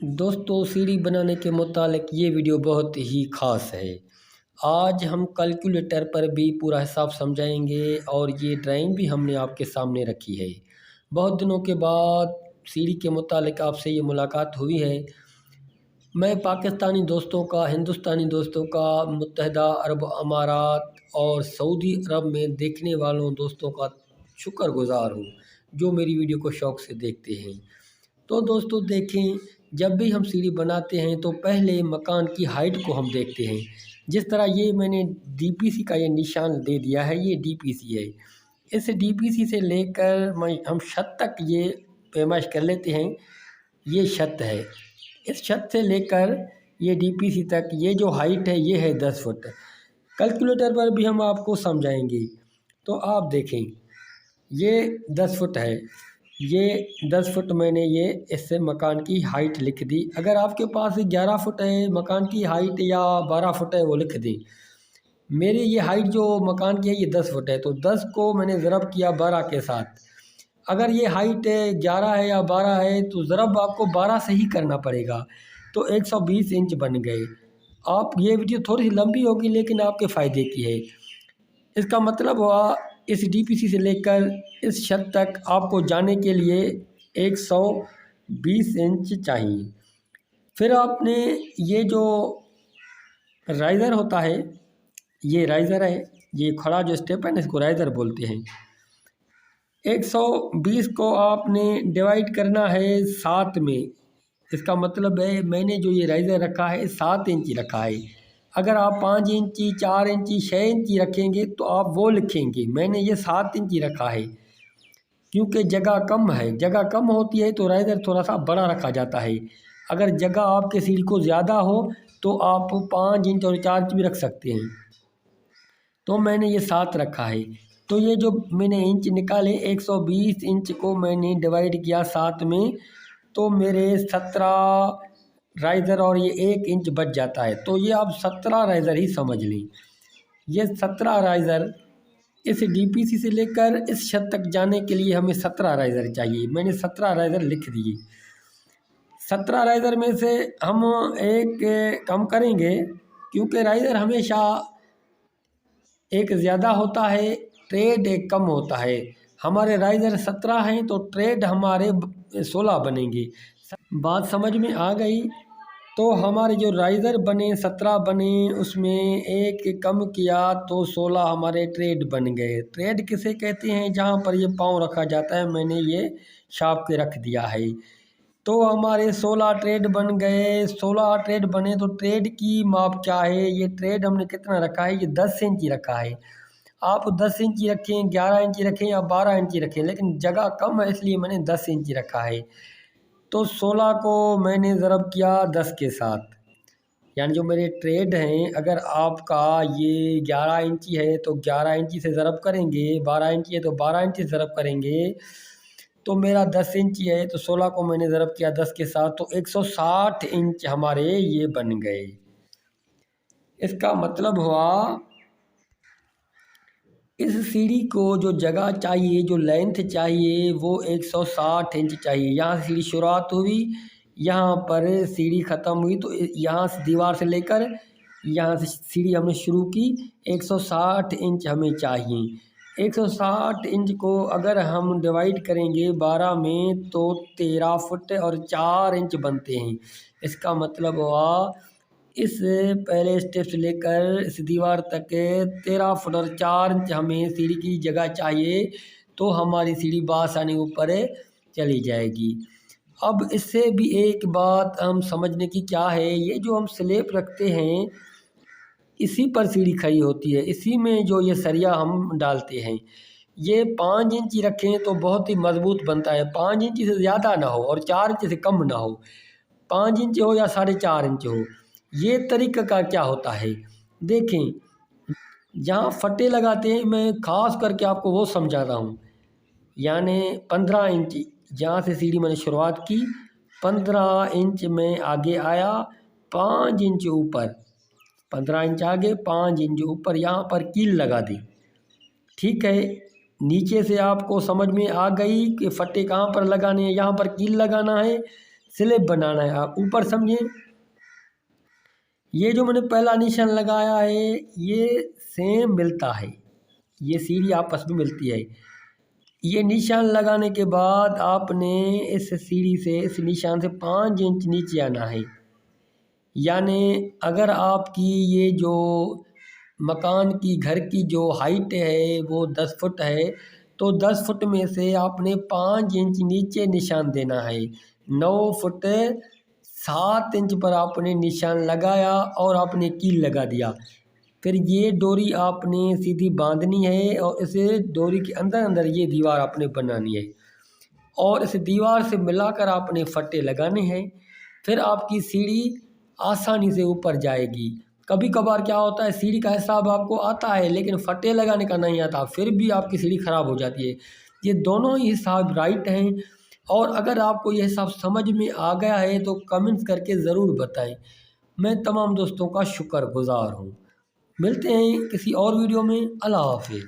दोस्तों, सीढ़ी बनाने के मुतालिक ये वीडियो बहुत ही ख़ास है। आज हम कैलकुलेटर पर भी पूरा हिसाब समझाएंगे और ये ड्राइंग भी हमने आपके सामने रखी है। बहुत दिनों के बाद सीढ़ी के मुतालिक आपसे ये मुलाकात हुई है। मैं पाकिस्तानी दोस्तों का, हिंदुस्तानी दोस्तों का, मुत्तहिदा अरब अमारात और सऊदी अरब में देखने वालों दोस्तों का शुक्रगुज़ार हूँ, जो मेरी वीडियो को शौक़ से देखते हैं। तो दोस्तों देखें, जब भी हम सीढ़ी बनाते हैं तो पहले मकान की हाइट को हम देखते हैं। जिस तरह ये मैंने डीपीसी का ये निशान दे दिया है, ये डीपीसी है। इस डीपीसी से लेकर हम छत तक ये पैमाइश कर लेते हैं। ये छत है, इस छत से लेकर ये डीपीसी तक ये जो हाइट है ये है 10 फुट। कैलकुलेटर पर भी हम आपको समझाएंगे। तो आप देखें, ये 10 फुट है। ये 10 फुट मैंने ये इससे मकान की हाइट लिख दी। अगर आपके पास 11 फुट है मकान की हाइट या 12 फुट है वो लिख दें। मेरी ये हाइट जो मकान की है ये 10 फुट है, तो 10 को मैंने ज़रब किया 12 के साथ। अगर ये हाइट 11 है या 12 है तो ज़रब आपको 12 से ही करना पड़ेगा, तो 120 इंच बन गए। आप ये वीडियो थोड़ी सी लंबी होगी लेकिन आपके फ़ायदे की है। इसका मतलब हुआ इस डीपीसी से लेकर इस छत तक आपको जाने के लिए 120 इंच चाहिए। फिर आपने ये जो राइज़र होता है, ये राइज़र है, ये खड़ा जो स्टेप है ना इसको राइज़र बोलते हैं। 120 को आपने डिवाइड करना है 7 में। इसका मतलब है मैंने जो ये राइज़र रखा है 7 इंची रखा है। अगर आप 5 इंची, 4 इंची, 6 इंची रखेंगे तो आप वो लिखेंगे। मैंने ये 7 इंची रखा है क्योंकि जगह कम है। जगह कम होती है तो राइज़र थोड़ा सा बड़ा रखा जाता है। अगर जगह आपके सीढ़ी को ज़्यादा हो तो आप 5 इंच और 4 इंच भी रख सकते हैं। तो मैंने ये 7 रखा है। तो ये जो मैंने इंच निकाले 120 इंच को मैंने डिवाइड किया 7 में, तो मेरे 17 राइज़र और ये 1 इंच बच जाता है। तो ये आप 17 राइज़र ही समझ लें। ये 17 राइज़र इस डीपीसी से लेकर इस छत तक जाने के लिए हमें 17 राइज़र चाहिए। मैंने 17 राइज़र लिख दिए। 17 राइज़र में से हम एक कम करेंगे क्योंकि राइज़र हमेशा एक ज़्यादा होता है, ट्रेड एक कम होता है। हमारे राइज़र 17 हैं तो ट्रेड हमारे 16 बनेंगे। बात समझ में आ गई? तो हमारे जो राइज़र बने 17 बने, उसमें एक कम किया तो 16 हमारे ट्रेड बन गए। ट्रेड किसे कहते हैं? जहाँ पर ये पाँव रखा जाता है, मैंने ये छाप के रख दिया है। तो हमारे 16 ट्रेड बन गए। 16 ट्रेड बने तो ट्रेड की माप क्या है? ये ट्रेड हमने कितना रखा है? ये 10 इंची रखा है। आप 10 इंची रखें, 11 इंची रखें या 12 इंची रखें, लेकिन जगह कम है इसलिए मैंने 10 इंची रखा है। तो 16 को मैंने ज़रब किया 10 के साथ, यानी जो मेरे ट्रेड हैं, अगर आपका ये 11 इंची है तो 11 इंची से ज़रब करेंगे, 12 इंची है तो 12 इंची से ज़रब करेंगे। तो मेरा 10 इंची है तो 16 को मैंने ज़रब किया 10 के साथ, तो 160 इंच हमारे ये बन गए। इसका मतलब हुआ इस सीढ़ी को जो जगह चाहिए, जो लेंथ चाहिए, वो 160 इंच चाहिए। यहाँ से सीढ़ी शुरुआत हुई, यहाँ पर सीढ़ी ख़त्म हुई, तो यहाँ से दीवार से लेकर यहाँ से सीढ़ी हमने शुरू की। 160 इंच हमें चाहिए। 160 इंच को अगर हम डिवाइड करेंगे 12 में तो 13 फुट और 4 इंच बनते हैं। इसका मतलब हुआ इस पहले स्टेप से लेकर इस दीवार तक 13 फुट और 4 इंच हमें सीढ़ी की जगह चाहिए, तो हमारी सीढ़ी बआसानी ऊपर चली जाएगी। अब इससे भी एक बात हम समझने की क्या है, ये जो हम स्लैब रखते हैं इसी पर सीढ़ी खड़ी होती है। इसी में जो ये सरिया हम डालते हैं, ये 5 इंची रखें तो बहुत ही मज़बूत बनता है। 5 इंची से ज़्यादा ना हो और 4 इंच से कम ना हो। 5 इंच हो या 4.5 इंच हो। ये तरीका का क्या होता है, देखें, जहाँ फटे लगाते हैं मैं ख़ास करके आपको वो समझा रहा हूँ। यानी 15 इंच जहाँ से सीढ़ी मैंने शुरुआत की, 15 इंच में आगे आया, 5 इंच ऊपर, 15 इंच आगे 5 इंच ऊपर यहाँ पर कील लगा दी। ठीक है, नीचे से आपको समझ में आ गई कि फट्टे कहाँ पर लगाने हैं। यहाँ पर कील लगाना है, स्लिप बनाना है। आप ऊपर समझें, ये जो मैंने पहला निशान लगाया है ये सेम मिलता है, ये सीढ़ी आपस में मिलती है। ये निशान लगाने के बाद आपने इस सीढ़ी से, इस निशान से 5 इंच नीचे आना है। यानी अगर आपकी ये जो मकान की, घर की जो हाइट है वो 10 फुट है, तो 10 फुट में से आपने 5 इंच नीचे निशान देना है। 9 फुट 7 इंच पर आपने निशान लगाया और आपने कील लगा दिया। फिर ये डोरी आपने सीधी बांधनी है और इसे डोरी के अंदर अंदर ये दीवार आपने बनानी है और इस दीवार से मिलाकर आपने फट्टे लगाने हैं। फिर आपकी सीढ़ी आसानी से ऊपर जाएगी। कभी कभार क्या होता है, सीढ़ी का हिसाब आपको आता है लेकिन फट्टे लगाने का नहीं आता, फिर भी आपकी सीढ़ी ख़राब हो जाती है। ये दोनों ही हिसाब राइट हैं। और अगर आपको ये हिसाब समझ में आ गया है तो कमेंट्स करके ज़रूर बताएं। मैं तमाम दोस्तों का शुक्रगुज़ार हूँ। मिलते हैं किसी और वीडियो में। अल्लाह हाफिज़।